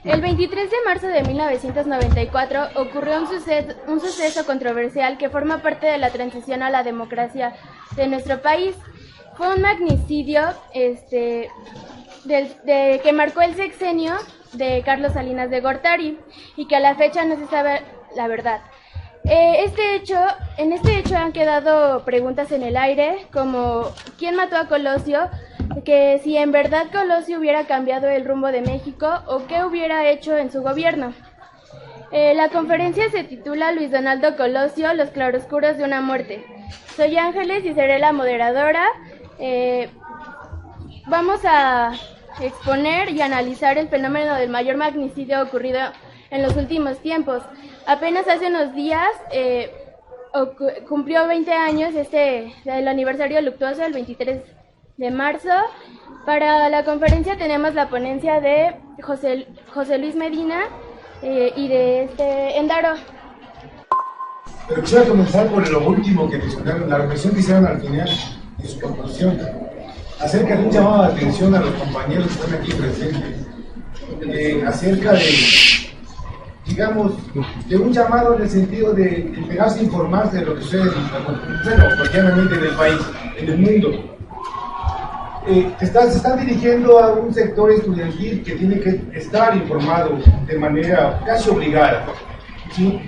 El 23 de marzo de 1994 ocurrió un suceso controversial que forma parte de la transición a la democracia de nuestro país. Fue un magnicidio que marcó el sexenio de Carlos Salinas de Gortari y que a la fecha no se sabe la verdad. En este hecho han quedado preguntas en el aire como ¿quién mató a Colosio? Que si en verdad Colosio hubiera cambiado el rumbo de México o qué hubiera hecho en su gobierno. La conferencia se titula Luis Donaldo Colosio, los claroscuros de una muerte. Soy Ángeles y seré la moderadora. Vamos a exponer y analizar el fenómeno del mayor magnicidio ocurrido en los últimos tiempos. Apenas hace unos días cumplió 20 años del aniversario luctuoso, el 23 de marzo. Para la conferencia tenemos la ponencia de José Luis Medina y de Endaro. Pero quisiera comenzar por lo último que mencionaron, la reflexión que hicieron al final de su conclusión, acerca de un llamado de atención a los compañeros que están aquí presentes, acerca de, digamos, de un llamado en el sentido de pegarse a informarse de lo que sucede cotidianamente en el país, en el mundo. Se están dirigiendo a un sector estudiantil que tiene que estar informado de manera casi obligada, ¿sí?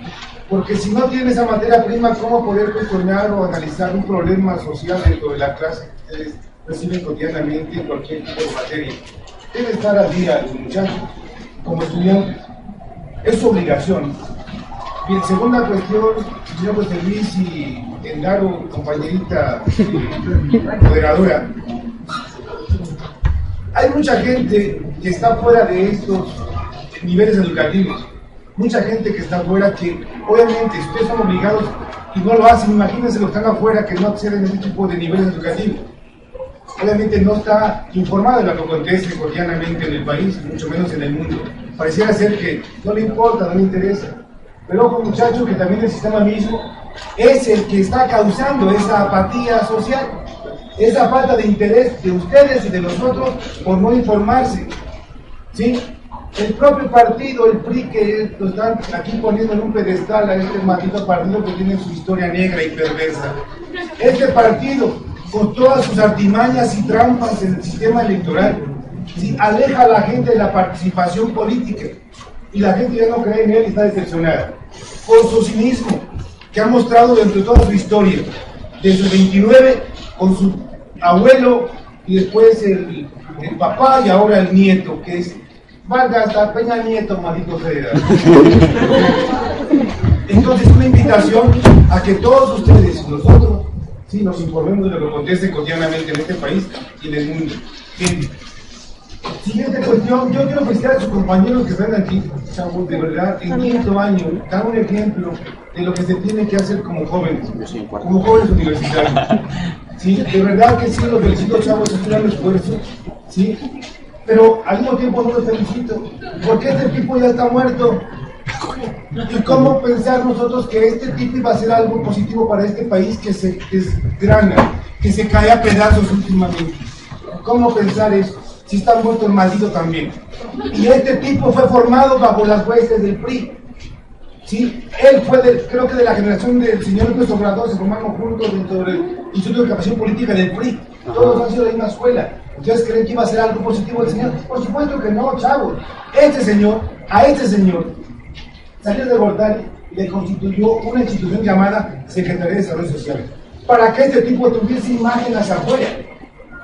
Porque si no tiene esa materia prima, ¿cómo poder cuestionar o analizar un problema social dentro de la clase que ustedes reciben cotidianamente en cualquier tipo de materia? Debe estar al día los muchachos, como estudiantes. Es su obligación. Bien, segunda cuestión, señor José Luis y Endaro, compañerita moderadora. Hay mucha gente que está fuera de estos niveles educativos, mucha gente que está fuera que, obviamente, si ustedes son obligados y no lo hacen, imagínense los que están afuera que no acceden a este tipo de niveles educativos. Obviamente no está informado de lo que acontece cotidianamente en el país, mucho menos en el mundo. Pareciera ser que no le importa, no le interesa. Pero ojo, muchachos, que también el sistema mismo es el que está causando esa apatía social, esa falta de interés de ustedes y de nosotros por no informarse, ¿sí? El propio partido, el PRI, que lo están aquí poniendo en un pedestal a este maldito partido que tiene su historia negra y perversa. Este partido, con todas sus artimañas y trampas en el sistema electoral, ¿sí?, aleja a la gente de la participación política y la gente ya no cree en él y está decepcionada. Por su cinismo, que ha mostrado dentro de toda su historia, desde el 29, con su abuelo y después el papá y ahora el nieto, que es valga hasta Peña Nieto, maldito sea. Entonces, una invitación a que todos ustedes y nosotros sí nos informemos de lo que acontece cotidianamente en este país y en el mundo. Bien. Siguiente cuestión, yo quiero felicitar a sus compañeros que están aquí, chavos, de verdad, en quinto año, dan un ejemplo de lo que se tiene que hacer como jóvenes universitarios. Sí, de verdad que sí, los felicito, chavos, es un gran esfuerzo, ¿sí? Pero al mismo tiempo no los felicito, porque este tipo ya está muerto. ¿Y cómo pensar nosotros que este tipo iba a ser algo positivo para este país que se desgrana, que se cae a pedazos últimamente? ¿Cómo pensar eso? Si está muerto el maldito también. Y este tipo fue formado bajo las huestes del PRI. ¿Sí? Él fue, creo que de la generación del señor López Obrador, se formaron juntos dentro del Instituto de Capacitación Política del PRI. Todos han sido de la misma escuela. ¿Ustedes creen que iba a ser algo positivo el señor? Por supuesto que no, chavos. A este señor, Salinas de Gortari le constituyó una institución llamada Secretaría de Desarrollo Social, para que este tipo tuviese imagen hacia afuera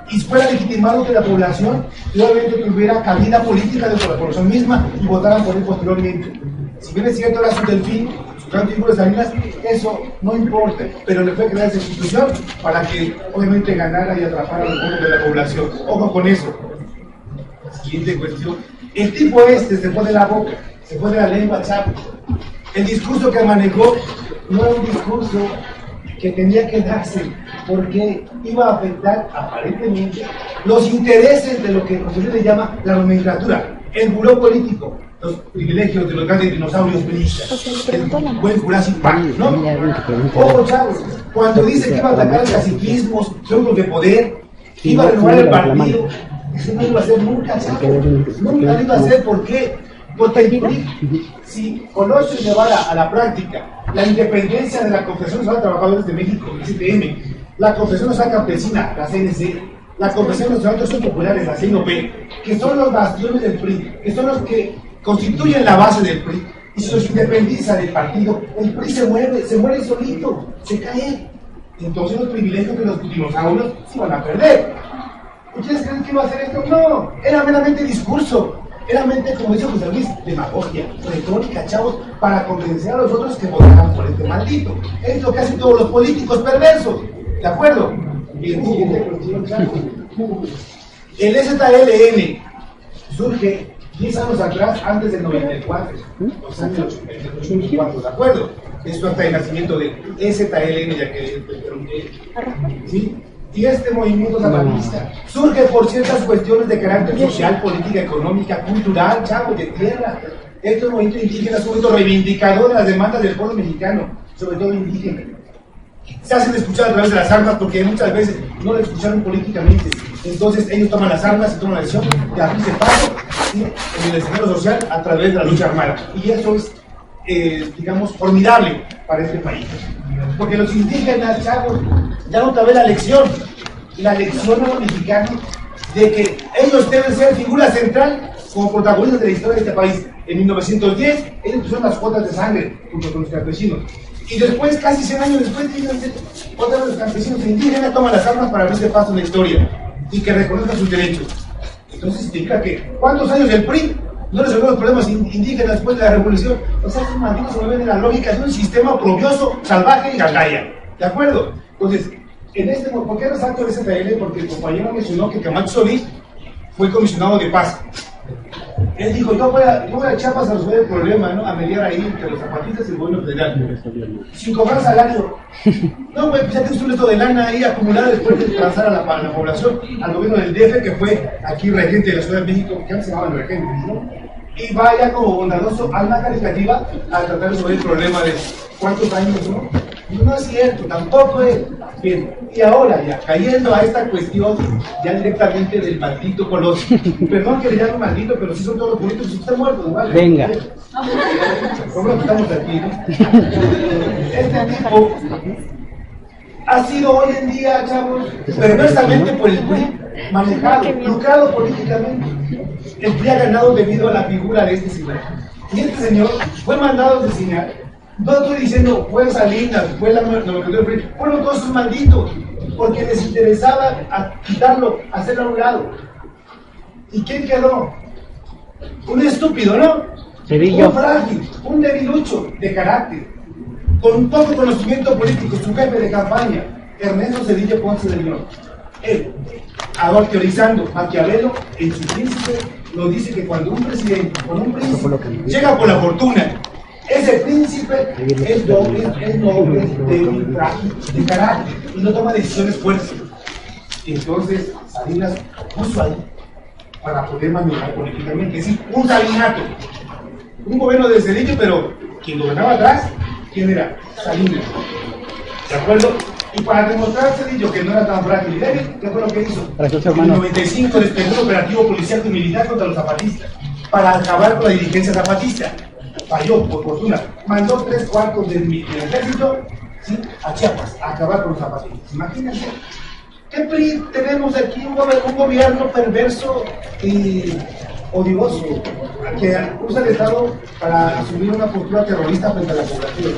y fuera legitimado que la población realmente tuviera cabida política dentro de la población misma y votaran por él posteriormente. Si bien es cierto, era su delfín, su gran figura de Salinas, eso no importa, pero le fue creada esa institución para que obviamente ganara y atrapara los votos de la población. Ojo con eso. Siguiente cuestión. El tipo se pone la boca, se pone la lengua chapa. El discurso que manejó no era un discurso que tenía que darse, porque iba a afectar aparentemente los intereses de lo que José Luis le llama la nomenclatura, el buró político, los privilegios de los grandes dinosaurios belistas, el buen Jurassic Park, ¿no? Ojo, chavos, cuando dice que iba a atacar caciquismos, centros de poder, que iba a renovar el partido, eso no iba a hacer nunca, chavos, nunca lo iba a hacer. ¿Por qué? Porque el PRI, si Colosio llevara a la práctica la independencia de la Confederación Nacional de Trabajadores de México, el CTM, la Confederación Nacional Campesina, la CNC, la Confederación Nacional de Acciones Populares, la CNOP, que son los bastiones del PRI, que son los que constituyen la base del PRI, y si los independiza del partido, el PRI se muere solito, se cae. Entonces los privilegios de los dinosaurios se van a perder. ¿Ustedes creen que iba a hacer esto? No, era meramente discurso, era meramente, como dice José Luis, demagogia, retórica, chavos, para convencer a los otros que votaran por este maldito. Es lo que hacen todos los políticos perversos, ¿de acuerdo? Bien, siguiente cuestión, chavos. El ZLN surge 10 años atrás, antes del 94, o sea, del 84, ¿de acuerdo? Es su acta de nacimiento de ZLN, ya que ¿sí? Y este movimiento zapatista surge por ciertas cuestiones de carácter social, política, económica, cultural, chavos, de tierra. Estos movimientos indígenas son un reivindicador de las demandas del pueblo mexicano, sobre todo indígena. Se hacen escuchar a través de las armas porque muchas veces no lo escucharon políticamente. Entonces ellos toman las armas y toman la decisión de abrirse paso, ¿sí?, en el escenario social a través de la lucha armada. Y eso es, digamos, formidable para este país. Porque los indígenas, chavos, ya no cabe la lección a los mexicanos de que ellos deben ser figura central como protagonistas de la historia de este país. En 1910, ellos pusieron las cuotas de sangre junto con los campesinos. Y después, casi 100 años después, otra vez los campesinos indígenas toman las armas para abrirse paso en la historia y que reconozcan sus derechos. Entonces significa que, ¿cuántos años del PRI no resolvió los problemas indígenas después de la revolución? O sea, estos malditos se mueven en la lógica de un sistema oprobioso, salvaje y gandalla. ¿De acuerdo? Entonces, ¿por qué resalto el ZL? Porque el compañero mencionó que Camacho Solís fue comisionado de paz. Él dijo, yo voy a Chiapas a resolver el problema, ¿no?, a mediar ahí entre los zapatistas y el gobierno federal. Sin cobrar salario. No, güey, pues ya tienes un resto de lana ahí acumulada después de transar a la población, al gobierno del DF, que fue aquí regente de la Ciudad de México, que antes se llamaban regentes, ¿no? Y vaya como bondadoso, alma caritativa, a tratar de resolver el problema de cuántos años, ¿no? No es cierto, tampoco es. Bien, y ahora ya, cayendo a esta cuestión ya directamente del maldito Colosio. Perdón que le llame maldito, pero sí son todos los políticos, están muertos, ¿no? ¿Vale? Venga. ¿Cómo estamos aquí, no? Este tipo ha sido hoy en día, chavos, perversamente por el PRI, manejado, lucrado políticamente. El PRI ha ganado debido a la figura de este señor. Y este señor fue mandado a asesinar. No estoy diciendo, fue Salinas, fue la nomenclatura del PRI, fueron todos sus malditos, porque les interesaba quitarlo, hacerlo a un lado. ¿Y quién quedó? Un estúpido, ¿no? Cedillo. Un frágil, un debilucho de carácter, con poco conocimiento político, su jefe de campaña, Ernesto Cedillo Ponce de León. Él, ahora teorizando Maquiavelo, en su Príncipe, nos dice que cuando un presidente con un príncipe llega por la fortuna, ese príncipe es noble, débil, frágil, de carácter, y no toma decisiones fuertes. Entonces, Salinas puso ahí para poder maniobrar políticamente, es decir, un salinato, un gobierno de Cedillo, pero quien gobernaba atrás, ¿quién era? Salinas. ¿De acuerdo? Y para demostrar a Cedillo que no era tan frágil y débil, ¿qué fue lo que hizo? En el 95 desplegó un operativo policial y militar contra los zapatistas para acabar con la dirigencia zapatista. Falló, por fortuna. Mandó 3/4 del ejército, ¿sí?, a Chiapas a acabar con los zapatistas. Imagínense. ¿Qué PRI tenemos aquí? Un gobierno perverso y odioso que usa el Estado para asumir una postura terrorista frente a la población.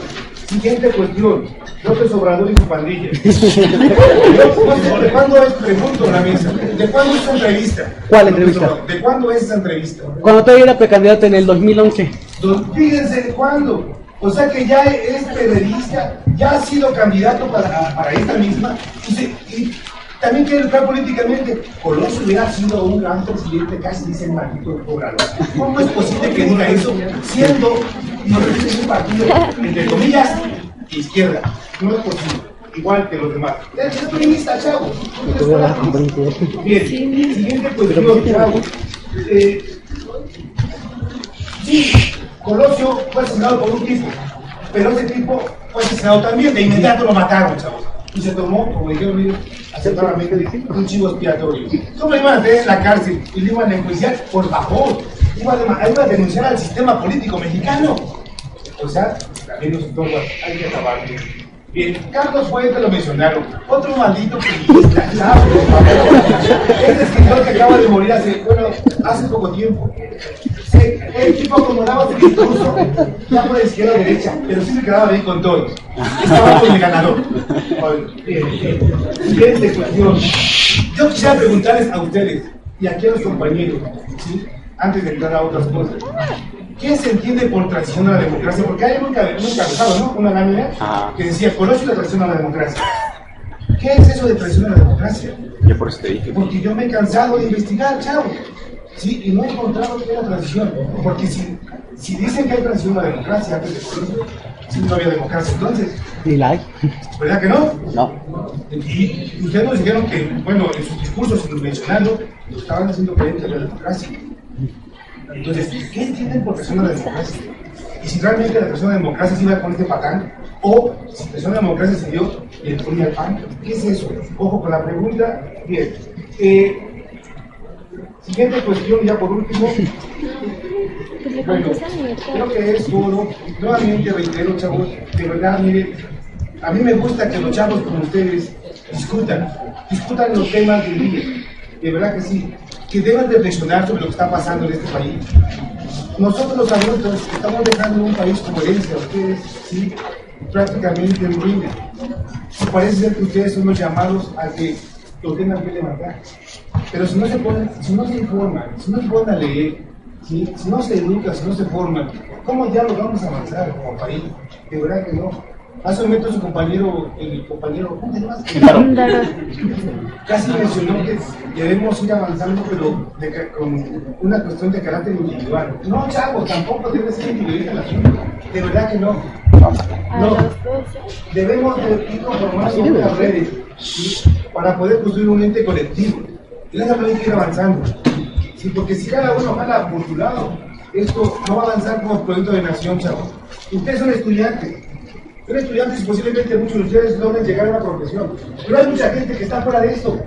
Siguiente cuestión, López Obrador y su pandilla. ¿De cuándo es? Pregunto en la mesa. ¿De cuándo es esa entrevista? ¿Cuál entrevista? ¿De cuándo es esa entrevista? Cuando todavía era precandidato en el 2011. Fíjense de cuándo. O sea que ya es periodista, ya ha sido candidato para esta misma. Y también quiere entrar políticamente. Colosio hubiera sido un gran presidente, casi dice el maldito Obrador. ¿Cómo es posible que diga eso siendo un partido, entre comillas, izquierda? No es posible. Igual que los demás. Es periodista, chavo. Bien, siguiente cuestión, chavo. Sí, Colosio fue asesinado por un tipo, pero ese tipo fue asesinado también, de inmediato lo mataron, chavos. Y se tomó, como dijeron ellos, acertadamente, un chivo expiatorio. ¿Cómo le iban a tener en la cárcel y le iban a enjuiciar? Por favor, iba a denunciar al sistema político mexicano. O sea, también nosotros hay que acabar bien. Bien, Carlos Fuentes lo mencionaron, otro maldito periodista, este escritor que acaba de morir hace poco tiempo. El tipo acomodaba su discurso, ya por izquierda o derecha, pero sí se quedaba bien con todos. Estaba con el ganador. Siguiente cuestión. Yo quisiera preguntarles a ustedes y aquí a los compañeros, ¿sí? Antes de entrar a otras cosas. ¿Qué se entiende por traición a la democracia? Porque hay un encabezado, ¿no? Una lámina que decía, conoce la traición a la democracia. ¿Qué es eso de traición a la democracia? Yo por eso te dije. Porque yo me he cansado de investigar, chavo. Sí, y no he encontrado que haya traición. Porque si dicen que hay traición a la democracia antes de eso, si no había democracia entonces. ¿Y la hay? ¿Verdad que no? No. Y ustedes nos dijeron que, bueno, en sus discursos, mencionando, lo estaban haciendo frente a la democracia. Entonces, ¿qué entienden por persona de democracia? Y si realmente la persona de democracia se iba con este patán, o si persona de democracia se dio y le ponía el pan, ¿qué es eso? Ojo con la pregunta. Bien. Siguiente cuestión, ya por último. Bueno, creo que es todo. Nuevamente reitero, chavos, de verdad, miren, a mí me gusta que los chavos como ustedes discutan los temas del día. De verdad que sí. Que deben reflexionar sobre lo que está pasando en este país. Nosotros los adultos estamos dejando un país como herencia, ustedes, sí, prácticamente en ruina. Y parece ser que ustedes son los llamados a que lo tengan que levantar. Pero si no se informan, si no se ponen a leer, ¿sí? Si no se educan, si no se forman, ¿cómo ya lo vamos a avanzar como país? De verdad que no. Hace un momento su compañero, ¿cómo se llama? Casi mencionó que debemos ir avanzando, pero con una cuestión de carácter individual. No, chavos, tampoco debe ser individualista el asunto. De verdad que no. No. Debemos de ir conformando unas redes, ¿sí? Para poder construir un ente colectivo. Y esa hay que ir avanzando. ¿Sí? Porque si cada uno jala por su lado, esto no va a avanzar como proyecto de nación, chavos. Ustedes son estudiantes. Son estudiantes y posiblemente muchos de ustedes logren llegar a una profesión. Pero hay mucha gente que está fuera de esto.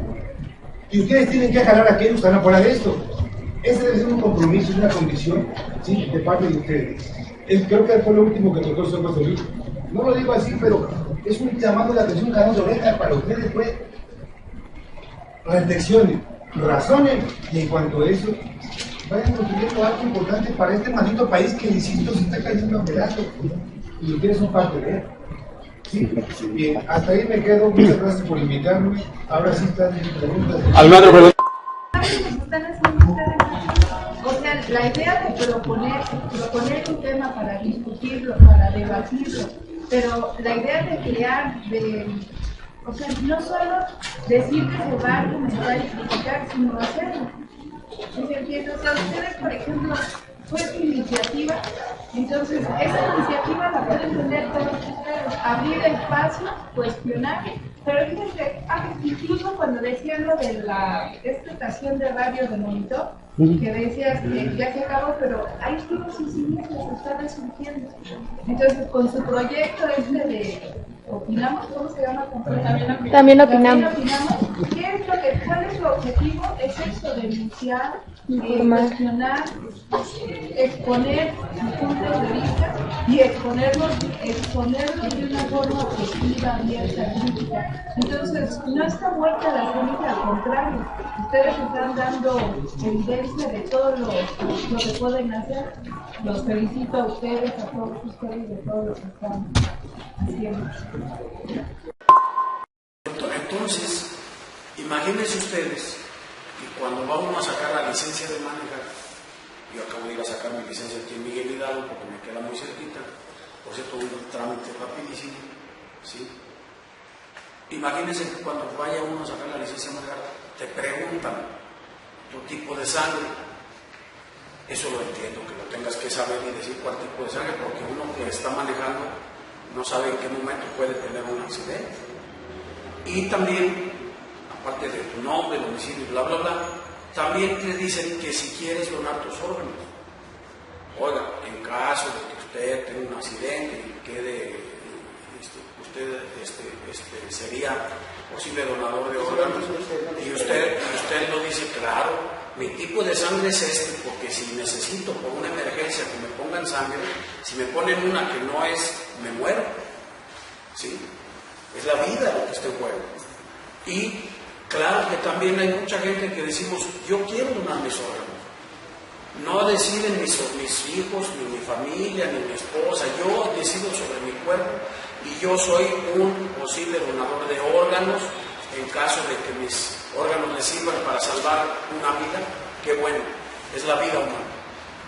Y ustedes tienen que jalar a aquellos que están fuera de esto. Ese debe ser un compromiso, una condición, ¿sí? De parte de ustedes. Creo que fue lo último que tocó el señor José Luis. No lo digo así, pero es un llamado de atención, jalón de oreja para ustedes, pues. Reflexionen, razonen, y en cuanto a eso, vayan construyendo algo importante para este maldito país que, insisto, se está cayendo a pedazos. Y ustedes son parte de él. ¿Sí? Bien, hasta ahí me quedo. Muchas gracias por invitarme. Ahora sí están mis preguntas. ¿Alguna otra pregunta? O sea, la idea de proponer un tema para discutirlo, para debatirlo, pero la idea de crear, o sea, no solo decir que se va a argumentar y criticar, sino hacerlo. ¿Sí me entiendes? O sea, ustedes, por ejemplo, fue su iniciativa, entonces esa iniciativa la pueden tener todos ustedes, abrir espacio, cuestionar, pero fíjense, incluso cuando decían lo de esta estación de radio de Monitor, que decías que ya se acabó, pero hay todos sus inicios que están resurgiendo. Entonces, con su proyecto de ¿opinamos? ¿Cómo se llama? También opinamos. ¿Cuál es su objetivo? Es eso, denunciar, cuestionar, exponer sus puntos de vista y exponerlos de una forma objetiva, abierta, crítica. Entonces, no está muerta la crítica, al contrario, ustedes están dando evidencia de todo lo que pueden hacer. Los felicito a ustedes, a todos ustedes, de todo lo que están haciendo. Entonces, imagínense ustedes que cuando vamos a sacar la licencia de manejar, yo acabo de ir a sacar mi licencia aquí en Miguel Hidalgo porque me queda muy cerquita, por cierto, un trámite rapidísimo, ¿sí? Imagínense que cuando vaya uno a sacar la licencia de manejar, te preguntan tu tipo de sangre. Eso lo entiendo, que lo tengas que saber y decir cuál tipo de sangre, porque uno que está manejando no sabe en qué momento puede tener un accidente. Y también, aparte de tu nombre, domicilio y bla, bla, bla, también te dicen que si quieres donar tus órganos. Oiga, en caso de que usted tenga un accidente y quede, usted sería posible donador de órganos, y usted lo dice claro, mi tipo de sangre es este, porque si necesito por una emergencia que me pongan sangre, si me ponen una que no es, me muero. ¿Sí? Es la vida lo que está en juego. Y claro que también hay mucha gente que decimos, yo quiero donar mis órganos. No deciden mis hijos, ni mi familia, ni mi esposa. Yo decido sobre mi cuerpo y yo soy un posible donador de órganos en caso de que mis órganos les sirvan para salvar una vida. Qué bueno, es la vida humana.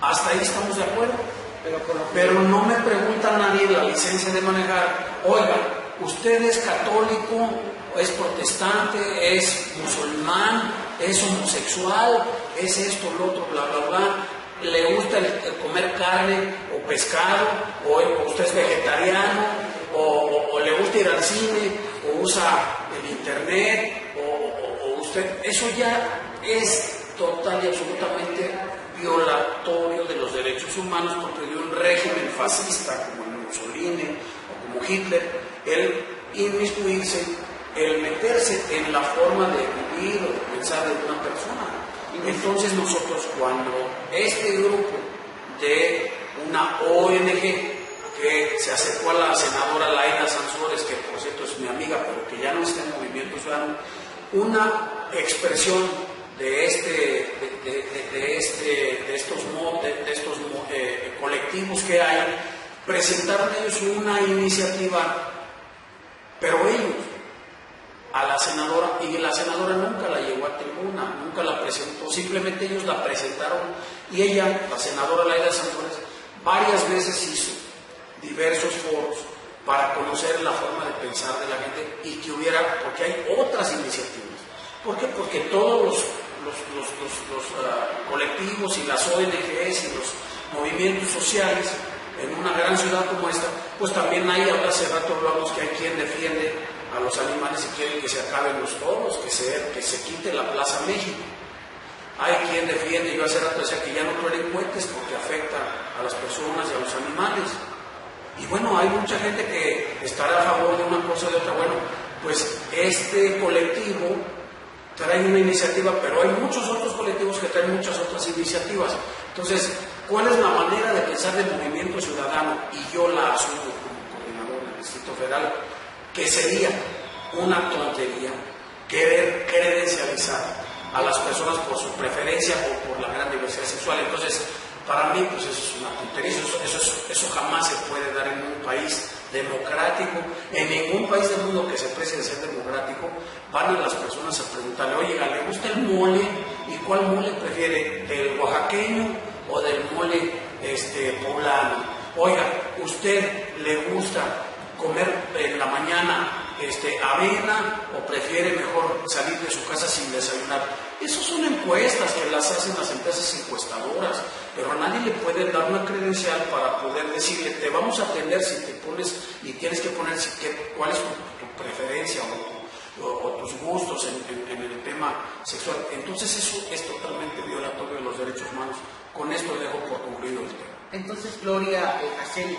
Hasta ahí estamos de acuerdo. Pero no me pregunta nadie la licencia de manejar. Oiga, ¿usted es católico, es protestante, es musulmán, es homosexual, es esto, lo otro, bla, bla, bla? ¿Le gusta el comer carne o pescado? ¿O usted es vegetariano? ¿O le gusta ir al cine? ¿O usa el internet? ¿O usted? Eso ya es total y absolutamente violatorio de los derechos humanos, porque de un régimen fascista como el Mussolini o como Hitler, el inmiscuirse, el meterse en la forma de vivir o de pensar de una persona. Entonces nosotros, cuando este grupo de una ONG que se acercó a la senadora Laida Sansores, que por cierto es mi amiga, pero que ya no está en Movimiento Ciudadano, una expresión de estos colectivos que hay, presentaron ellos una iniciativa, pero ellos, a la senadora, y la senadora nunca la llevó a tribuna, nunca la presentó, simplemente ellos la presentaron, y ella, la senadora Laida Sansores, varias veces hizo diversos foros para conocer la forma de pensar de la gente y que hubiera, porque hay otras iniciativas. ¿Por qué? Porque todos los colectivos y las ONGs y los movimientos sociales en una gran ciudad como esta, pues también hay, hace rato hablamos que hay quien defiende a los animales y quieren que se acaben los toros, que se quite la Plaza México. Hay quien defiende, yo hace rato decía que ya no truenen cohetes porque afecta a las personas y a los animales. Y bueno, hay mucha gente que estará a favor de una cosa o de otra. Bueno, pues este colectivo trae una iniciativa, pero hay muchos otros colectivos que traen muchas otras iniciativas. Entonces, ¿cuál es la manera de pensar del movimiento ciudadano? Y yo la asumo como coordinador del Distrito Federal, que sería una tontería querer credencializar a las personas por su preferencia o por la gran diversidad sexual. Entonces, para mí, pues eso es una tontería, eso jamás se puede dar en un país democrático. En ningún país del mundo que se precie de ser democrático van a las personas a preguntarle, oye, ¿le gusta el mole? ¿Y cuál mole prefiere? ¿Del oaxaqueño o del mole poblano? Oiga, ¿usted le gusta comer en la mañana avena o prefiere mejor salir de su casa sin desayunar? Esas son encuestas que las hacen las empresas encuestadoras, pero a nadie le pueden dar una credencial para poder decirle, te vamos a atender si te pones y tienes que poner cuál es tu preferencia o tus gustos en el tema sexual. Entonces eso es totalmente violatorio de los derechos humanos. Con esto dejo por concluido el tema. Entonces, Gloria Hacel,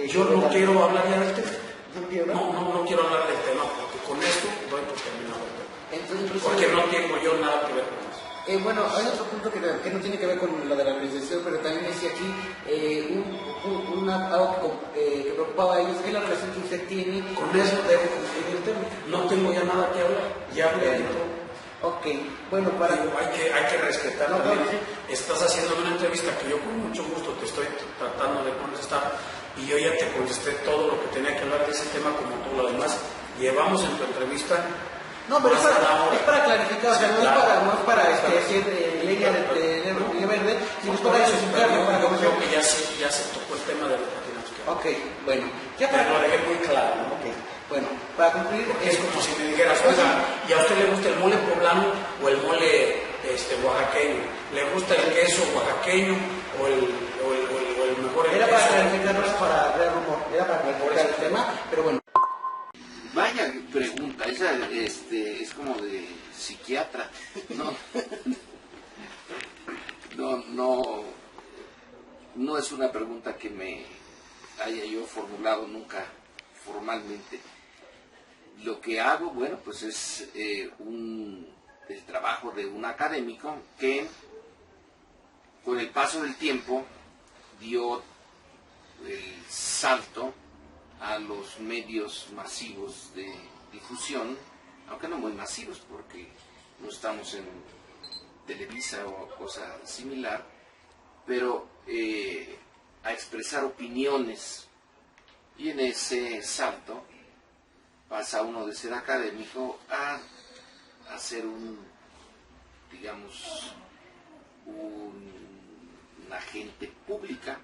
yo no quiero hablar ya del tema. No quiero hablar del tema porque con esto doy por terminado el tema. Entonces, porque no tengo yo nada que ver con eso. Bueno, hay otro punto que no tiene que ver con lo de la organización, pero también decía aquí algo que preocupaba a ellos, es la relación que usted tiene. Con eso dejo concluir el tema. No tengo ya nada que hablar. Ya hablé de todo. Ok, bueno, hay que respetar también. Estás haciendo una entrevista que yo con mucho gusto te estoy tratando de contestar y yo ya te contesté todo lo que tenía que hablar de ese tema como todo lo demás. Llevamos en tu entrevista. No, pero es para clarificar, o sea, no es para hacer leña de verde, sino es para explicarlo. Creo que ya se tocó el tema de lo que tenemos que hablar. Ok, bueno. Lo dejé muy claro, ¿no? Okay. Bueno, para concluir... Es como si me dijeras, oiga, ¿y a usted le gusta el mole poblano o el mole oaxaqueño? ¿Le gusta el queso oaxaqueño o el mejor? Era para clarificar, no era para crear rumor, era para clarificar el tema, pero bueno. Vaya pregunta, esa es como de psiquiatra. No es una pregunta que me haya yo formulado nunca formalmente. Lo que hago, bueno, pues es del trabajo de un académico que con el paso del tiempo dio el salto a los medios masivos de difusión, aunque no muy masivos porque no estamos en Televisa o cosa similar, pero a expresar opiniones, y en ese salto pasa uno de ser académico a ser un, digamos, una agente pública.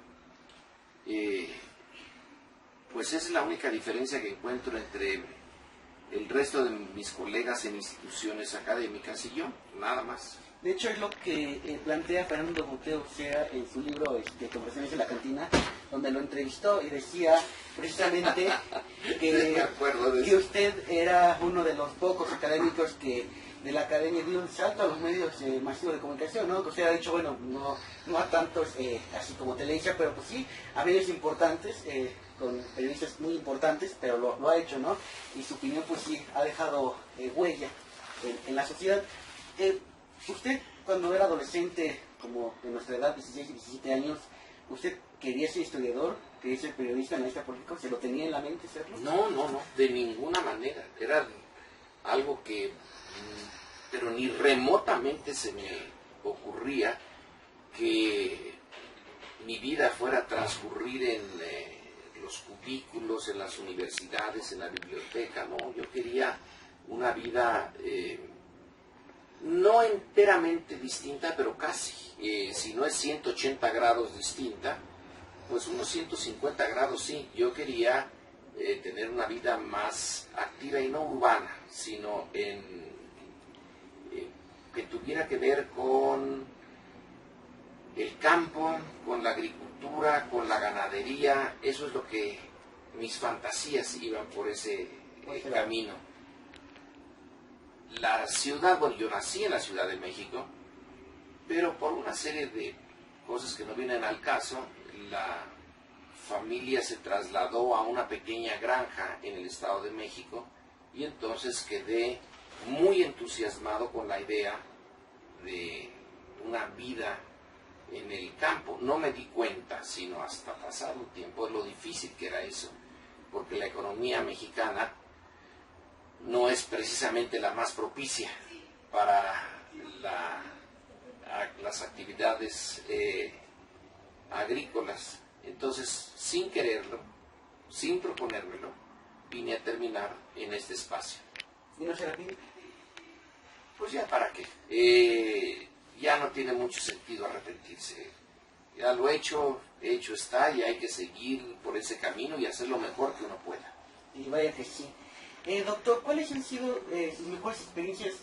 Pues es la única diferencia que encuentro entre el resto de mis colegas en instituciones académicas y yo, nada más. De hecho, es lo que plantea Fernando Boteo Sea en su libro Conversaciones en la Cantina, donde lo entrevistó y decía precisamente que usted era uno de los pocos académicos que de la academia dio un salto a los medios masivos de comunicación, ¿no? Que usted ha dicho, bueno, no a tantos así como Televisa, pero pues sí, a medios importantes, con periodistas muy importantes, pero lo ha hecho, ¿no? Y su opinión pues sí ha dejado huella en la sociedad. Usted, cuando era adolescente, como de nuestra edad, 16 y 17 años, ¿usted quería ser historiador? ¿Quería ser periodista, analista político? ¿Se lo tenía en la mente serlo? No, de ninguna manera. Era algo que, pero ni remotamente se me ocurría que mi vida fuera a transcurrir en los cubículos, en las universidades, en la biblioteca. No, yo quería una vida no enteramente distinta, pero casi. Si no es 180 grados distinta, pues unos 150 grados sí. Yo quería tener una vida más activa y no urbana, sino que tuviera que ver con el campo, con la agricultura, con la ganadería. Eso es lo que mis fantasías iban por ese camino. La ciudad, bueno, yo nací en la Ciudad de México, pero por una serie de cosas que no vienen al caso, la familia se trasladó a una pequeña granja en el Estado de México y entonces quedé muy entusiasmado con la idea de una vida en el campo. No me di cuenta, sino hasta pasado un tiempo, de lo difícil que era eso, porque la economía mexicana no es precisamente la más propicia para las actividades agrícolas. Entonces, sin quererlo, sin proponérmelo, vine a terminar en este espacio. ¿Y no será bien? Pues ya para qué. Ya no tiene mucho sentido arrepentirse. Ya lo hecho está, y hay que seguir por ese camino y hacer lo mejor que uno pueda. Y vaya que sí. Doctor, ¿cuáles han sido sus mejores experiencias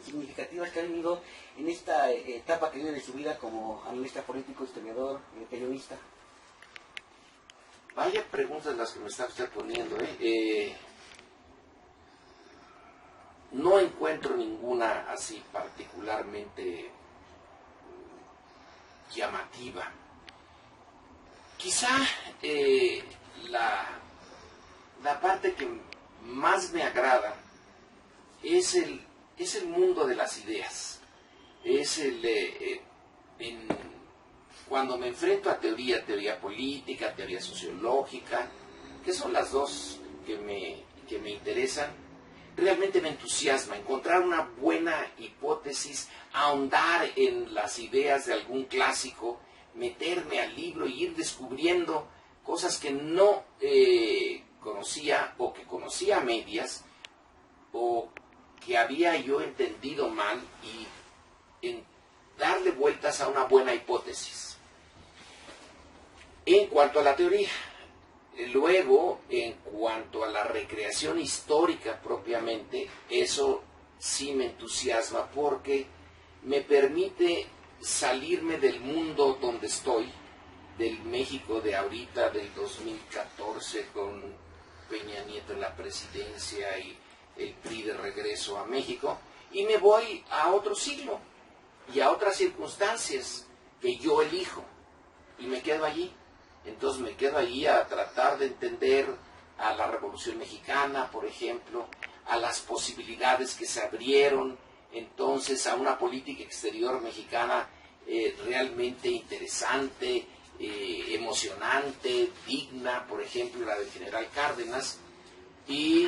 significativas que han vivido en esta etapa que vive de su vida como analista político, historiador, periodista? Vaya preguntas las que me está usted poniendo. No encuentro ninguna así particularmente llamativa. Quizá la parte que más me agrada es el mundo de las ideas. Es cuando me enfrento a teoría política, teoría sociológica, que son las dos que me interesan, realmente me entusiasma encontrar una buena hipótesis, ahondar en las ideas de algún clásico, meterme al libro y ir descubriendo cosas que no conocía, o que conocía a medias, o que había yo entendido mal, y en darle vueltas a una buena hipótesis. En cuanto a la teoría, luego, en cuanto a la recreación histórica propiamente, eso sí me entusiasma porque me permite salirme del mundo donde estoy, del México de ahorita, del 2014, con Peña Nieto en la presidencia y el PRI de regreso a México, y me voy a otro siglo y a otras circunstancias que yo elijo, y me quedo allí. Entonces me quedo allí a tratar de entender a la Revolución Mexicana, por ejemplo, a las posibilidades que se abrieron entonces a una política exterior mexicana realmente interesante, emocionante, digna, por ejemplo la del general Cárdenas, y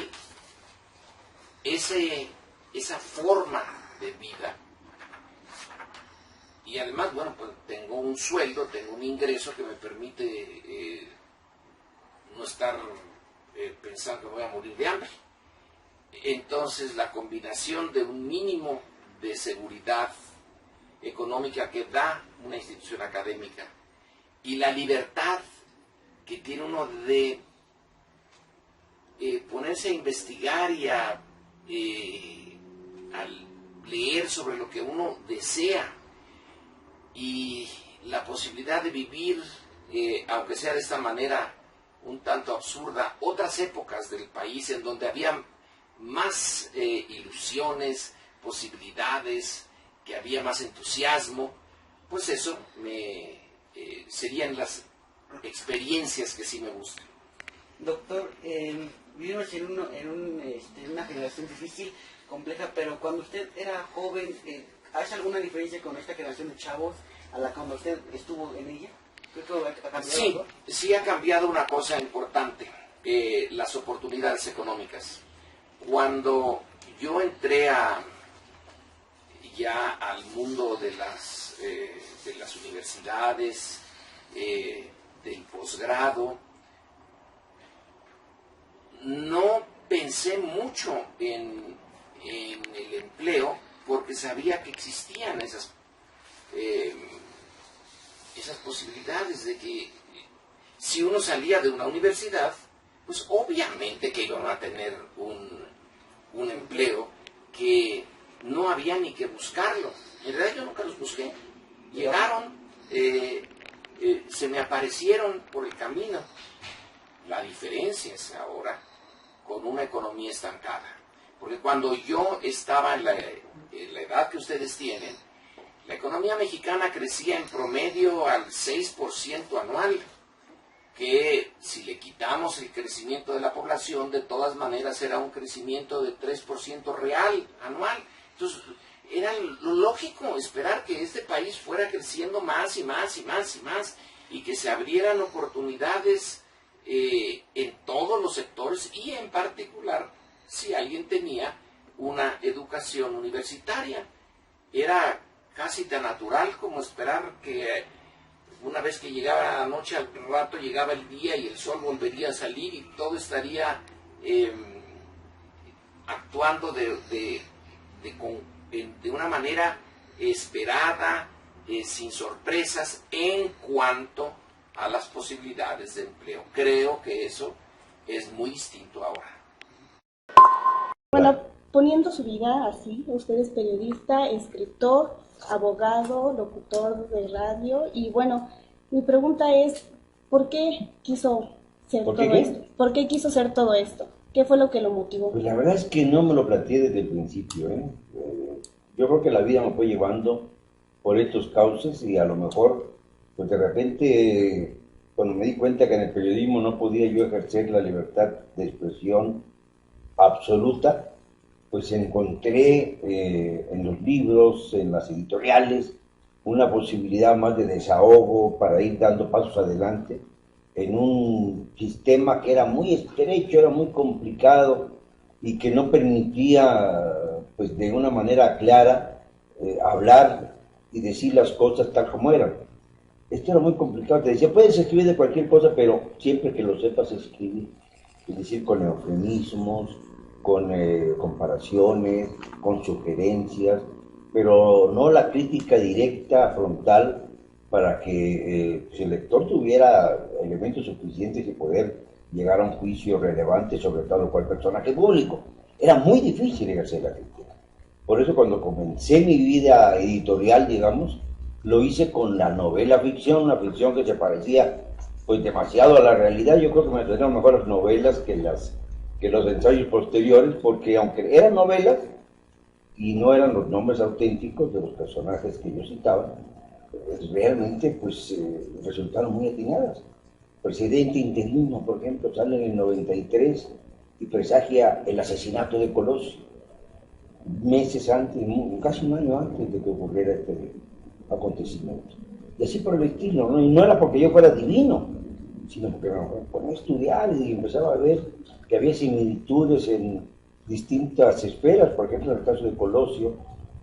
esa forma de vida. Y además, bueno, pues tengo un sueldo, tengo un ingreso que me permite no estar pensando que voy a morir de hambre. Entonces, la combinación de un mínimo de seguridad económica que da una institución académica y la libertad que tiene uno de ponerse a investigar y a leer sobre lo que uno desea, y la posibilidad de vivir, aunque sea de esta manera un tanto absurda, otras épocas del país en donde había más ilusiones, posibilidades, que había más entusiasmo, pues eso serían las experiencias que sí me gustan. Doctor, vivimos en una generación difícil, compleja, pero cuando usted era joven, ¿hace alguna diferencia con esta generación de chavos a la cuando usted estuvo en ella? Creo que ha cambiado. Sí, algo. sí ha cambiado una cosa importante, las oportunidades económicas. Cuando yo entré ya al mundo de las universidades, del posgrado, no pensé mucho en el empleo, porque sabía que existían esas posibilidades de que si uno salía de una universidad, pues obviamente que iban a tener un empleo, que no había ni que buscarlo. En realidad yo nunca los busqué. Llegaron, se me aparecieron por el camino. La diferencia es ahora con una economía estancada. Porque cuando yo estaba en la edad que ustedes tienen, la economía mexicana crecía en promedio al 6% anual, que si le quitamos el crecimiento de la población, de todas maneras era un crecimiento de 3% real anual. Entonces, era lo lógico esperar que este país fuera creciendo más y más y más y más, y que se abrieran oportunidades en todos los sectores, y en particular si alguien tenía una educación universitaria. Era casi tan natural como esperar que una vez que llegaba la noche, al rato llegaba el día y el sol volvería a salir y todo estaría actuando de una manera esperada, sin sorpresas en cuanto a las posibilidades de empleo. Creo que eso es muy distinto ahora. Bueno, poniendo su vida así, usted es periodista, escritor, abogado, locutor de radio, y bueno, mi pregunta es, ¿por qué quiso ser todo esto? ¿Por qué quiso ser todo esto? ¿Qué fue lo que lo motivó? Pues la verdad es que no me lo planteé desde el principio, yo creo que la vida me fue llevando por estos cauces, y a lo mejor, pues de repente, cuando me di cuenta que en el periodismo no podía yo ejercer la libertad de expresión absoluta, pues encontré en los libros, en las editoriales, una posibilidad más de desahogo para ir dando pasos adelante en un sistema que era muy estrecho, era muy complicado y que no permitía, pues de una manera clara, hablar y decir las cosas tal como eran. Esto era muy complicado. Te decía, puedes escribir de cualquier cosa, pero siempre que lo sepas escribir, es decir, con eufemismos, con comparaciones, con sugerencias, pero no la crítica directa, frontal, para que el lector tuviera elementos suficientes y poder llegar a un juicio relevante sobre tal o cual personaje público. Era muy difícil ejercer la crítica. Por eso cuando comencé mi vida editorial, digamos, lo hice con la novela ficción, una ficción que se parecía pues demasiado a la realidad. Yo creo que me salieron mejor las novelas que los ensayos posteriores, porque aunque eran novelas y no eran los nombres auténticos de los personajes que yo citaba, realmente pues resultaron muy atinadas. Presidente interino, por ejemplo, sale en el 93 y presagia el asesinato de Colosio. meses antes, casi un año antes de que ocurriera este acontecimiento. Y así por el estilo, ¿no? Y no era porque yo fuera divino, sino porque me ponía a estudiar y empezaba a ver que había similitudes en distintas esferas. Por ejemplo, en el caso de Colosio,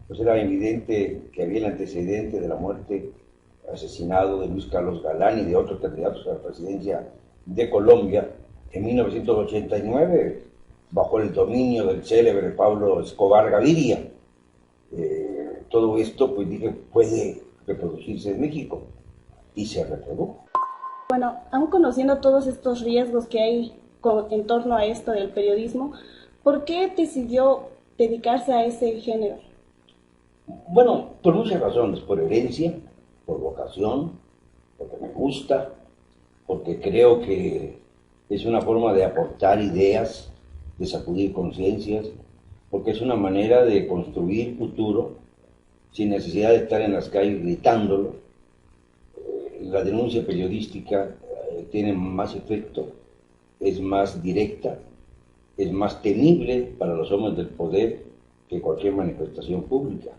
pues era evidente que había el antecedente de la muerte, asesinado de Luis Carlos Galán y de otros candidatos a la presidencia de Colombia en 1989, bajo el dominio del célebre Pablo Escobar Gaviria. Todo esto, pues dije, puede reproducirse en México, y se reprodujo. Bueno, aún conociendo todos estos riesgos que hay en torno a esto del periodismo, ¿por qué decidió dedicarse a ese género? Bueno, por muchas razones, por herencia, por vocación, porque me gusta, porque creo que es una forma de aportar ideas, de sacudir conciencias, porque es una manera de construir futuro sin necesidad de estar en las calles gritándolo. La denuncia periodística tiene más efecto, es más directa, es más temible para los hombres del poder que cualquier manifestación pública.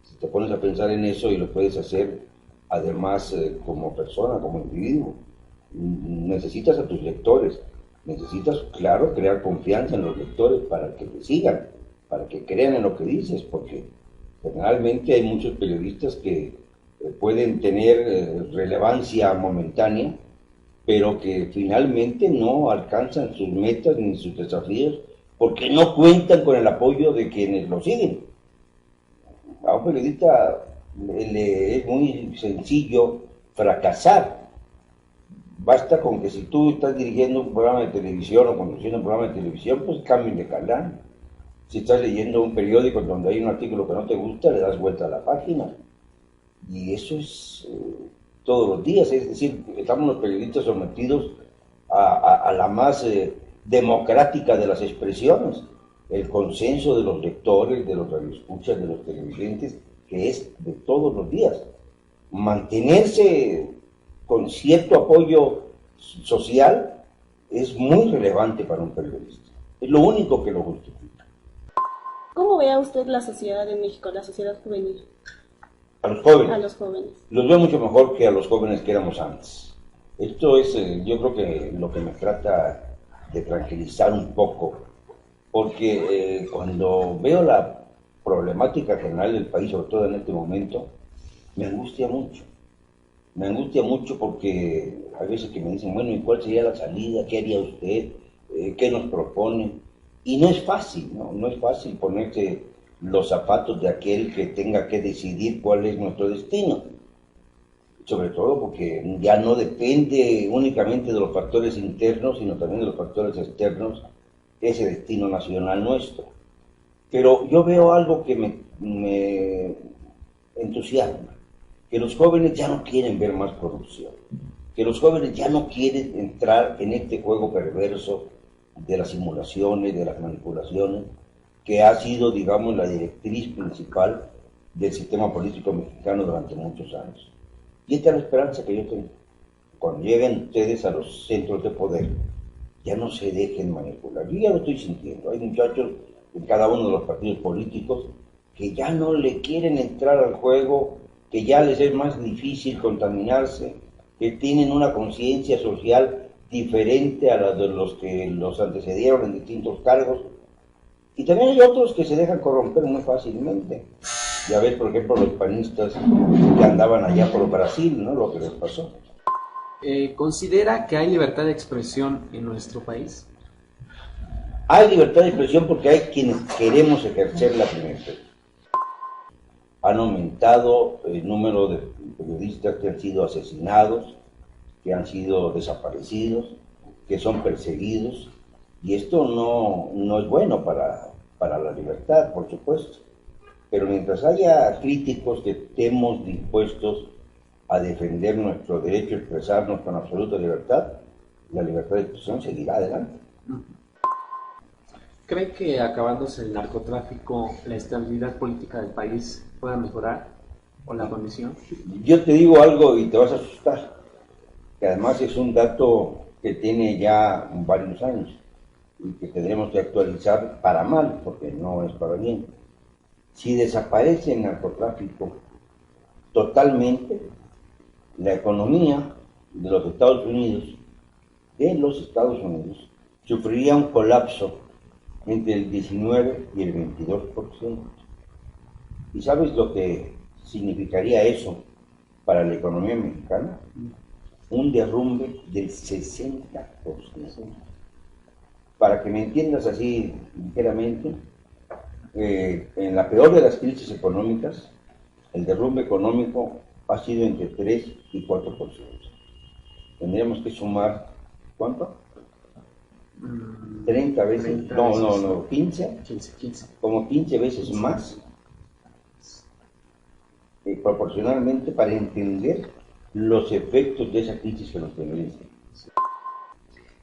Si te pones a pensar en eso, y lo puedes hacer además como persona, como individuo, necesitas a tus lectores, necesitas, claro, crear confianza en los lectores para que te sigan, para que crean en lo que dices, porque generalmente hay muchos periodistas que pueden tener relevancia momentánea, pero que finalmente no alcanzan sus metas ni sus desafíos porque no cuentan con el apoyo de quienes lo siguen. A un periodista le es muy sencillo fracasar. Basta con que si tú estás dirigiendo un programa de televisión o conduciendo un programa de televisión, pues cambien de canal. Si estás leyendo un periódico donde hay un artículo que no te gusta, le das vuelta a la página. Y eso es todos los días, es decir, estamos los periodistas sometidos a la más democrática de las expresiones, el consenso de los lectores, de los radioescuchas, de los televidentes, que es de todos los días. Mantenerse con cierto apoyo social es muy relevante para un periodista, es lo único que lo justifica. ¿Cómo ve a usted la sociedad de México, la sociedad juvenil? A los jóvenes. A los jóvenes. Los veo mucho mejor que a los jóvenes que éramos antes. Esto es, yo creo que lo que me trata de tranquilizar un poco, porque cuando veo la problemática general del país, sobre todo en este momento, me angustia mucho. Me angustia mucho porque hay veces que me dicen, bueno, ¿y cuál sería la salida? ¿Qué haría usted? ¿Qué nos propone? Y no es fácil, ¿no? No es fácil ponerse los zapatos de aquel que tenga que decidir cuál es nuestro destino. Sobre todo porque ya no depende únicamente de los factores internos, sino también de los factores externos, ese destino nacional nuestro. Pero yo veo algo que me entusiasma, que los jóvenes ya no quieren ver más corrupción, que los jóvenes ya no quieren entrar en este juego perverso de las simulaciones, de las manipulaciones, que ha sido, digamos, la directriz principal del sistema político mexicano durante muchos años. Y esta es la esperanza que yo tengo. Cuando lleguen ustedes a los centros de poder, ya no se dejen manipular. Yo ya lo estoy sintiendo. Hay muchachos en cada uno de los partidos políticos que ya no le quieren entrar al juego, que ya les es más difícil contaminarse, que tienen una conciencia social diferente a la de los que los antecedieron en distintos cargos. Y también hay otros que se dejan corromper muy fácilmente. Ya ves, por ejemplo, los panistas que andaban allá por Brasil, ¿no? Lo que les pasó. ¿Considera que hay libertad de expresión en nuestro país? Hay libertad de expresión porque hay quienes queremos ejercerla primero. Han aumentado el número de periodistas que han sido asesinados, que han sido desaparecidos, que son perseguidos. Y esto no es bueno para la libertad, por supuesto. Pero mientras haya críticos que estemos dispuestos a defender nuestro derecho a expresarnos con absoluta libertad, la libertad de expresión seguirá adelante. ¿Cree que acabándose el narcotráfico, la estabilidad política del país pueda mejorar o la condición? Yo te digo algo y te vas a asustar, que además es un dato que tiene ya varios años y que tendremos que actualizar para mal, porque no es para bien. Si desaparece el narcotráfico totalmente, la economía de los Estados Unidos, sufriría un colapso entre el 19 y el 22%. ¿Y sabes lo que significaría eso para la economía mexicana? Un derrumbe del 60%. Para que me entiendas así ligeramente, en la peor de las crisis económicas, el derrumbe económico ha sido entre 3 y 4%. Tendríamos que sumar, ¿cuánto? 30 veces, 15, como 15 veces más, proporcionalmente, para entender los efectos de esa crisis que nos tenemos.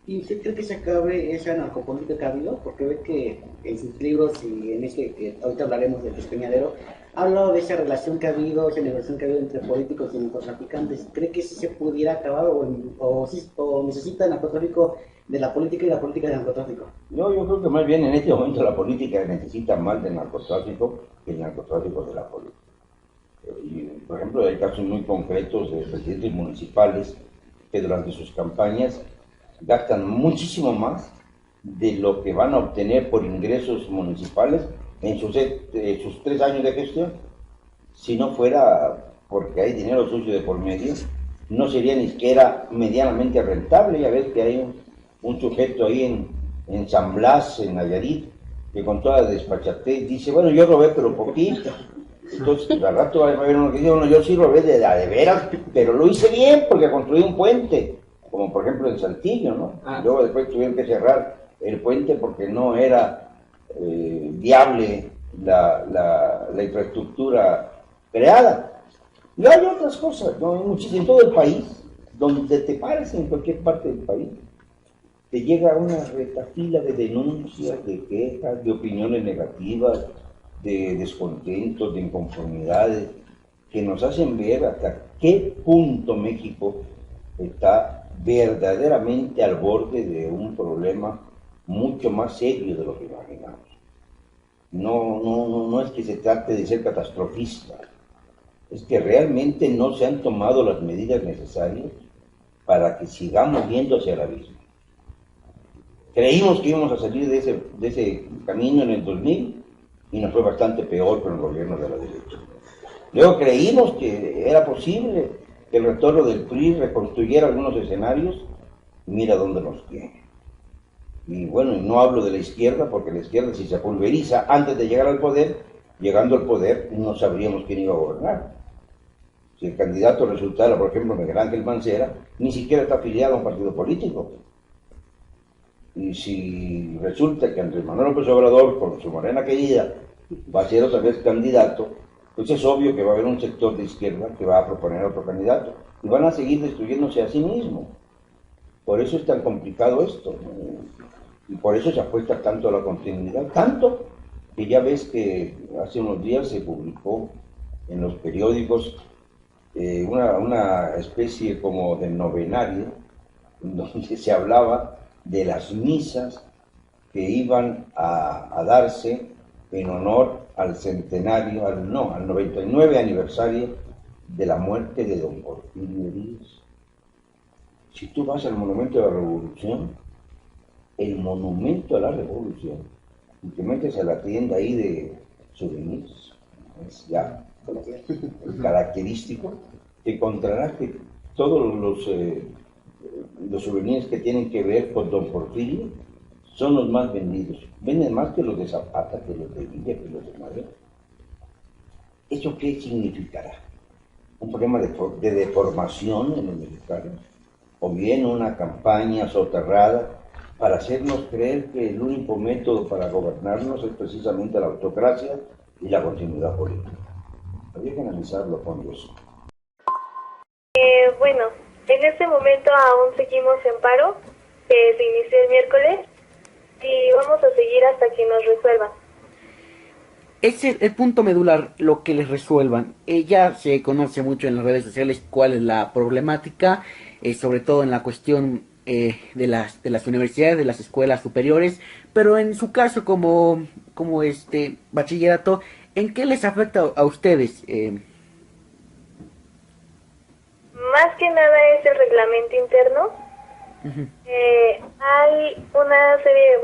¿Y usted cree que se acabe esa narcopolítica que ha habido? Porque ve que en sus libros y en este que ahorita hablaremos del Despeñadero, ha hablado de esa relación que ha habido, esa negociación que ha habido entre políticos y narcotraficantes. ¿Cree que sí se pudiera acabar o necesita el narcotráfico de la política y la política del narcotráfico? No, yo creo que más bien en este momento la política necesita más del narcotráfico que el narcotráfico de la política. Y, por ejemplo, hay casos muy concretos de presidentes municipales que durante sus campañas gastan muchísimo más de lo que van a obtener por ingresos municipales en sus 3 años de gestión. Si no fuera porque hay dinero sucio de por medio, no sería ni siquiera medianamente rentable. Ya ves que hay un sujeto ahí en San Blas, en Nayarit, que con toda despachatez dice, bueno, yo robé pero poquito. Entonces al rato va a haber uno que dice, bueno, yo sí robé de veras, pero lo hice bien porque construí un puente, como por ejemplo en Saltillo, ¿no? Luego después tuvieron que cerrar el puente porque no era viable la infraestructura creada. Y hay otras cosas, ¿no? En todo el país, donde te pares en cualquier parte del país, te llega una retahíla de denuncias, de quejas, de opiniones negativas, de descontentos, de inconformidades, que nos hacen ver hasta qué punto México está verdaderamente al borde de un problema mucho más serio de lo que imaginamos. No es que se trate de ser catastrofista, es que realmente no se han tomado las medidas necesarias para que sigamos yendo hacia el abismo. Creímos que íbamos a salir de ese camino en el 2000 y nos fue bastante peor con el gobierno de la derecha. Luego creímos que era posible que el retorno del PRI reconstruyera algunos escenarios, y mira dónde nos tiene. Y bueno, no hablo de la izquierda, porque la izquierda, si se pulveriza antes de llegar al poder, llegando al poder no sabríamos quién iba a gobernar. Si el candidato resultara, por ejemplo, Miguel Ángel Mancera, ni siquiera está afiliado a un partido político. Y si resulta que Andrés Manuel López Obrador, con su morena querida, va a ser otra vez candidato, pues es obvio que va a haber un sector de izquierda que va a proponer a otro candidato. Y van a seguir destruyéndose a sí mismos. Por eso es tan complicado esto, ¿no? Y por eso se apuesta tanto a la continuidad. Tanto que ya ves que hace unos días se publicó en los periódicos una especie como de novenario, donde se hablaba de las misas que iban a darse en honor al centenario, al 99 aniversario de la muerte de don Porfirio Díaz. Si tú vas al Monumento de la Revolución, el Monumento a la Revolución, y te metes a la tienda ahí de souvenirs, es ya característico, te encontrarás que todos los souvenirs que tienen que ver con don Porfirio son los más vendidos. Venden más que los de Zapata, que los de Villa, que los de Madero. ¿Eso qué significará? ¿Un problema de deformación en los mexicanos? ¿O bien una campaña soterrada para hacernos creer que el único método para gobernarnos es precisamente la autocracia y la continuidad política? Habría que analizarlo con Dios. Bueno, en este momento aún seguimos en paro, que se inició el miércoles, y vamos a seguir hasta que nos resuelvan. Ese es el punto medular, lo que les resuelvan. Ya se conoce mucho en las redes sociales cuál es la problemática, sobre todo en la cuestión de las universidades, de las escuelas superiores, pero en su caso como bachillerato, ¿En qué les afecta a ustedes? Más que nada es el reglamento interno. Hay una serie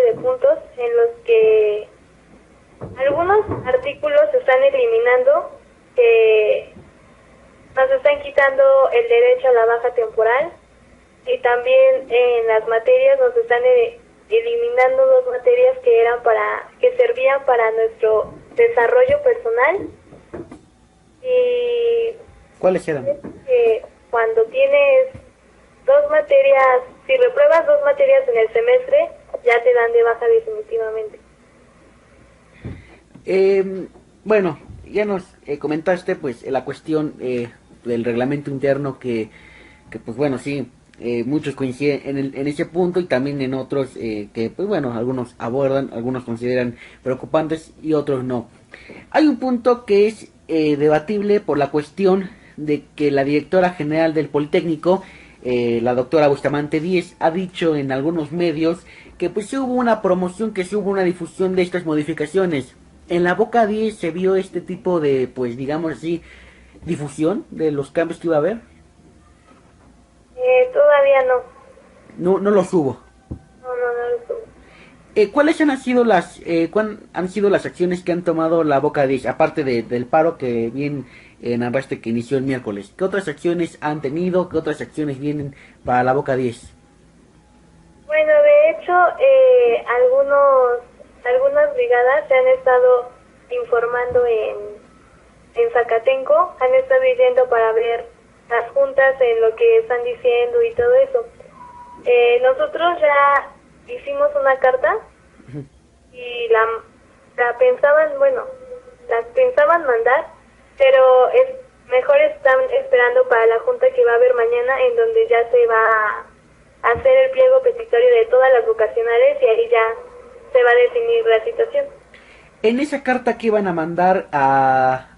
de puntos en los que algunos artículos se están eliminando, que nos están quitando el derecho a la baja temporal, y también en las materias nos están eliminando dos materias que servían para nuestro desarrollo personal. Y ¿cuáles eran? que cuando tienes dos materias, si repruebas dos materias en el semestre, ya te dan de baja definitivamente. Bueno, ya nos comentaste pues la cuestión del reglamento interno que pues bueno, sí, muchos coinciden en ese punto y también en otros que pues bueno, algunos abordan, algunos consideran preocupantes y otros no. Hay un punto que es debatible por la cuestión de que la directora general del Politécnico, la doctora Bustamante Díez, ha dicho en algunos medios que pues sí hubo una promoción, que sí hubo una difusión de estas modificaciones. En la Boca 10 se vio este tipo de, pues digamos así, difusión de los cambios que iba a haber. Todavía no. No los hubo. No los hubo. ¿Cuáles han sido las acciones que han tomado la Boca 10, aparte del paro que bien narraste que inició el miércoles? ¿Qué otras acciones han tenido? ¿Qué otras acciones vienen para la Boca 10? Bueno, de hecho, algunas brigadas se han estado informando en Zacatenco, han estado yendo para ver las juntas en lo que están diciendo y todo eso. Nosotros ya hicimos una carta y la pensaban mandar, pero mejor están esperando para la junta que va a haber mañana, en donde ya se va a hacer el pliego petitorio de todas las vocacionales y ahí ya se va a definir la situación. ¿En esa carta que iban a mandar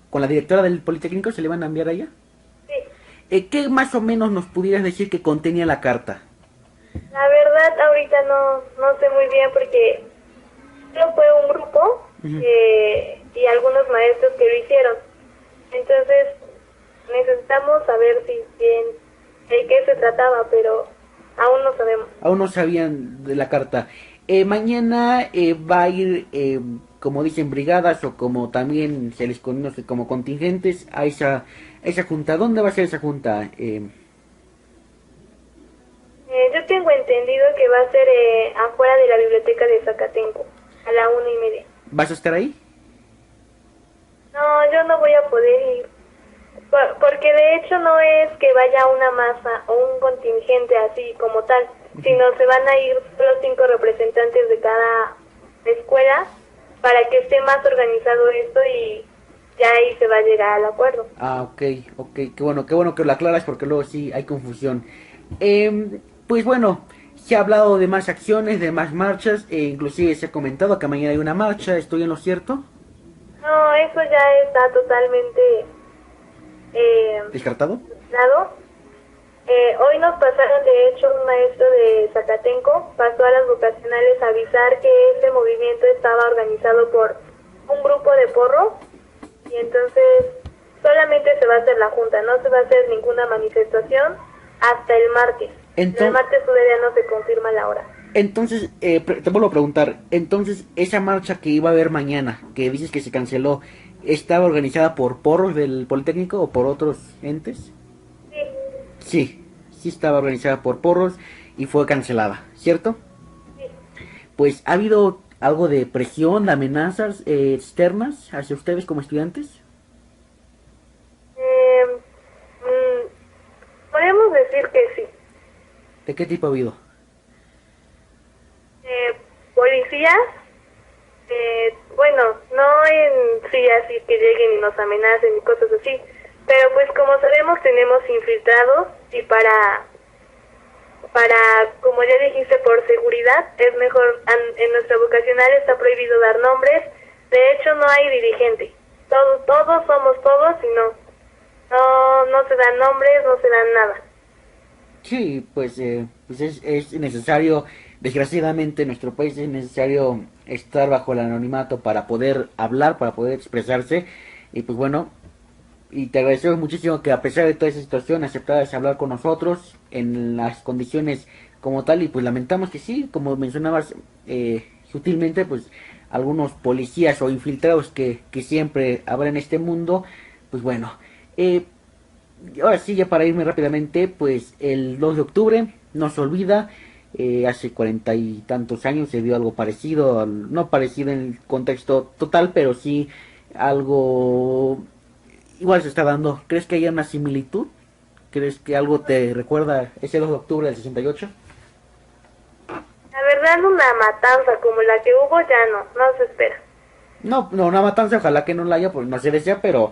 con la directora del Politécnico, se le van a enviar a ella? Sí. ¿Qué más o menos nos pudieras decir que contenía la carta? La verdad ahorita no sé muy bien, porque solo fue un grupo y algunos maestros que lo hicieron. Entonces necesitamos saber de qué se trataba, pero aún no sabemos. Aún no sabían de la carta. Mañana va a ir, como dicen, brigadas o como también se les conoce como contingentes a esa junta. ¿Dónde va a ser esa junta? Yo tengo entendido que va a ser afuera de la biblioteca de Zacatenco, a la 1:30. ¿Vas a estar ahí? No, yo no voy a poder ir, porque de hecho no es que vaya una masa o un contingente así como tal, sino se van a ir los 5 representantes de cada escuela para que esté más organizado esto y ya ahí se va a llegar al acuerdo. Ok, qué bueno que lo aclaras, porque luego sí hay confusión. Pues bueno, se ha hablado de más acciones, de más marchas, inclusive se ha comentado que mañana hay una marcha. ¿Estoy en lo cierto? No, eso ya está totalmente ¿Descartado? Hoy nos pasaron, de hecho, un maestro de Zacatenco pasó a las vocacionales a avisar que ese movimiento estaba organizado por un grupo de porro, y entonces solamente se va a hacer la junta, no se va a hacer ninguna manifestación hasta el martes. El martes todavía no se confirma la hora. Entonces, te vuelvo a preguntar, entonces esa marcha que iba a haber mañana, que dices que se canceló, ¿estaba organizada por porros del Politécnico o por otros entes? Sí, sí estaba organizada por porros y fue cancelada, ¿cierto? Sí. Pues, ¿ha habido algo de presión, de amenazas externas hacia ustedes como estudiantes? Podemos decir que sí. ¿De qué tipo ha habido? Policías, bueno, no en sí así que lleguen y nos amenacen y cosas así, pero pues como sabemos tenemos infiltrados, y para como ya dijiste, por seguridad es mejor. En nuestra vocacional está prohibido dar nombres. De hecho no hay dirigente, todos somos todos, y no se dan nombres, no se dan nada. Sí, pues, es necesario, desgraciadamente en nuestro país es necesario estar bajo el anonimato para poder hablar, para poder expresarse, y pues bueno, y te agradecemos muchísimo que a pesar de toda esa situación aceptaras hablar con nosotros en las condiciones como tal, y pues lamentamos que sí, como mencionabas sutilmente, pues algunos policías o infiltrados que siempre habrá en este mundo, pues bueno, ahora sí, ya para irme rápidamente, pues el 2 de octubre, no se olvida, hace 40 y tantos años se dio algo parecido, no parecido en el contexto total, pero sí algo igual se está dando. ¿Crees que haya una similitud? ¿Crees que algo te recuerda ese 2 de octubre del 68? La verdad, una matanza como la que hubo ya no se espera. No, una matanza, ojalá que no la haya, pues no se desea, pero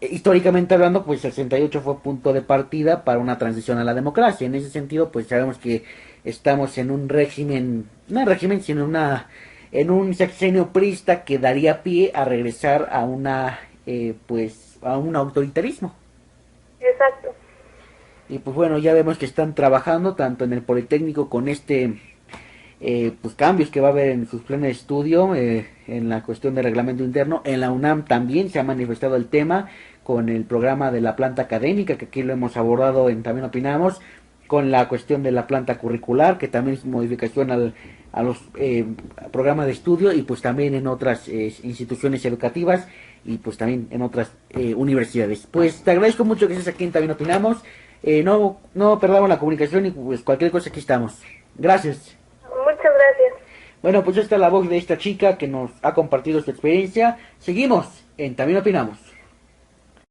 históricamente hablando, pues el 68 fue punto de partida para una transición a la democracia. En ese sentido, pues sabemos que estamos en un régimen, no en régimen, sino en un sexenio priista que daría pie a regresar a pues a un autoritarismo. Exacto. Y pues bueno, ya vemos que están trabajando tanto en el Politécnico con pues cambios que va a haber en sus planes de estudio, en la cuestión del reglamento interno. En la UNAM también se ha manifestado el tema con el programa de la planta académica, que aquí lo hemos abordado en También Opinamos, con la cuestión de la planta curricular, que también es modificación a los programas de estudio, y pues también en otras instituciones educativas, y pues también en otras universidades. Pues te agradezco mucho que estés aquí en También Opinamos. No perdamos la comunicación, y pues cualquier cosa aquí estamos. Gracias. Muchas gracias. Bueno, pues esta es la voz de esta chica que nos ha compartido su experiencia. Seguimos en También Opinamos.